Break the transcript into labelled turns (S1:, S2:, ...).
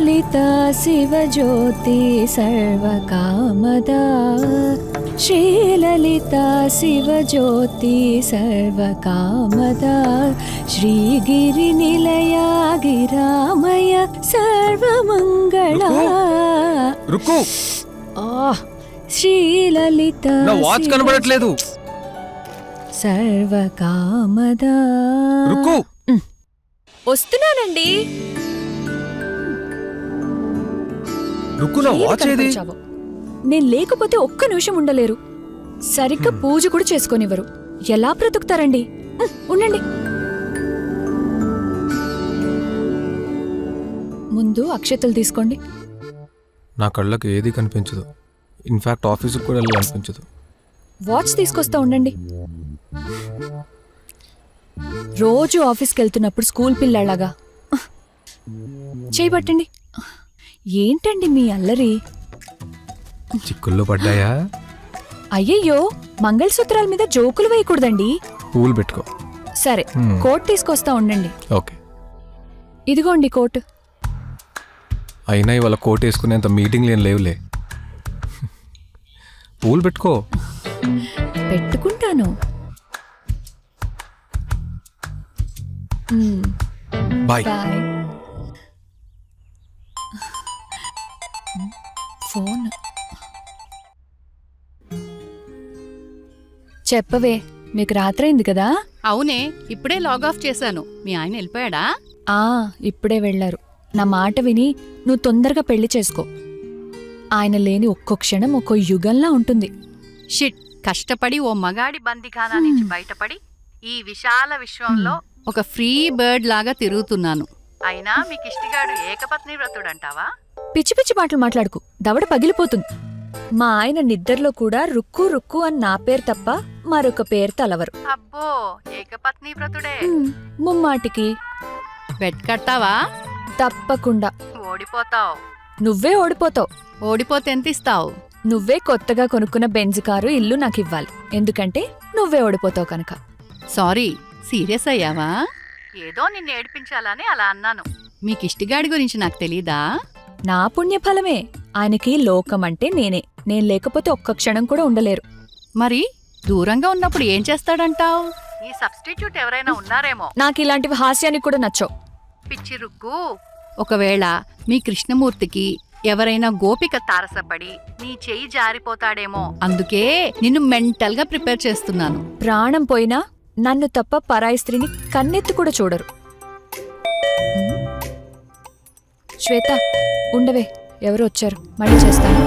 S1: శ్రీలలితా శివజ్యోతి సర్వకామదా శ్రీలలితా శివజ్యోతి సర్వకామదా శ్రీగిరి నిలయా గిరామయ సర్వమంగళా.
S2: రుక్కు,
S1: శ్రీలలితా
S2: నా వాచ్ కనబడట్లేదు.
S1: సర్వకామదా.
S2: రుక్కు,
S1: వస్తున్నానండి.
S2: రుక్కు, నా వాచ్ ఏది?
S1: నేను లేకపోతే ఒక్క నిమిషం ఉండలేరు. సరిగ్గా పూజ కూడా చేసుకొనివ్వరు. ఎలా బ్రతుకుతారండి? ఉండండి. ముందు అక్షతలు తీసుకోండి.
S2: నా కళ్ళకు ఏది కనిపించదు. ఇన్ఫాక్ట్ ఆఫీసుకు కూడా కనిపించదు.
S1: వాచ్ తీసుకొస్తా ఉండండి. రోజు ఆఫీస్కి వెళ్తున్నప్పుడు స్కూల్ పిల్లలాగా చేయబట్టండి. ఏంటండి మీ అల్లరి?
S2: చిక్కుల్లో పడ్డాయా?
S1: అయ్యయ్యో, మంగళసూత్రాల మీద జోకులు వేయకూడదండి.
S2: పూలు పెట్టుకో.
S1: సరే, కోట్ తీసుకొస్తా ఉండండి.
S2: ఓకే.
S1: ఇదిగోండి కోట్.
S2: అయినా ఇవాళ కోట్ వేసుకునేంత మీటింగ్లు ఏం లేవులే. పూలు పెట్టుకో.
S1: పెట్టుకుంటాను.
S2: బాయ్.
S1: బాయ్. ఫోన్ చెప్పవే, మీకు రాత్రైంది కదా?
S3: అవునే, ఇప్పుడే లాగ్ ఆఫ్ చేశాను. మీ ఆయన వెళ్ళిపోయాడా?
S1: ఇప్పుడే వెళ్లారు. నా మాట విని నువ్వు తొందరగా పెళ్లి చేసుకో. ఆయన లేని ఒక్కో క్షణం ఒక్కో యుగంలా ఉంటుంది.
S3: షిట్, కష్టపడి ఓ మగాడి బందిఖానా నుంచి బయటపడి ఈ విశాల విశ్వంలో ఒక ఫ్రీ బర్డ్ లాగా తిరుగుతున్నాను. అయినా మీకు ఇష్టిగాడు ఏకపత్ని వ్రతుడంటావా?
S1: పిచ్చి పిచ్చి మాటలు మాట్లాడుకు, దవడ పగిలిపోతుంది. మా ఆయన నిద్దర్లో కూడా రుక్కు రుక్కు అని నా పేరు తప్ప మరొక పేరు తలవరు.
S3: అబ్బో, ఏకపత్ని వ్రతుడే.
S1: ముమ్మాటికి.
S3: బెడ్ కట్టావా?
S1: తప్పకుండా.
S3: ఓడిపోతావు.
S1: నువ్వే ఓడిపోతావు.
S3: ఓడిపోతే ఎంత ఇస్తావు?
S1: నువ్వే కొత్తగా కొనుక్కున్న బెంజ్ కారు, ఇల్లు నాకివ్వాలి. ఎందుకంటే నువ్వే ఓడిపోతావు కనుక.
S3: సారీ, సీరియస్ అయ్యావా? ఏదో నిన్ను ఏడిపించాలని అలా అన్నాను. మీకు ఇష్టిగాడి గురించి నాకు తెలీదా?
S1: నా పుణ్యఫలమే. ఆయనకి లోకం అంటే నేనే. నేను లేకపోతే ఒక్క క్షణం కూడా ఉండలేరు.
S3: మరి దూరంగా ఉన్నప్పుడు ఏం చేస్తాడంటావు? ఈ సబ్స్టిట్యూట్ ఎవరైనా ఉన్నారేమో.
S1: నాకు ఇలాంటివి హాస్యానికి కూడా నచ్చవు.
S3: పిచ్చి రుక్కు, ఒకవేళ మీ కృష్ణమూర్తికి ఎవరైనా గోపిక తారసపడి నీ చెయ్యి జారిపోతాడేమో, అందుకే నిన్ను మెంటల్ గా ప్రిపేర్ చేస్తున్నాను.
S1: ప్రాణం పోయినా నన్ను తప్ప పరాయి స్త్రీని కన్నెత్తి కూడా చూడరు. శ్వేత, ఉండవే, ఎవరు వచ్చారు, మళ్ళీ చేస్తాను.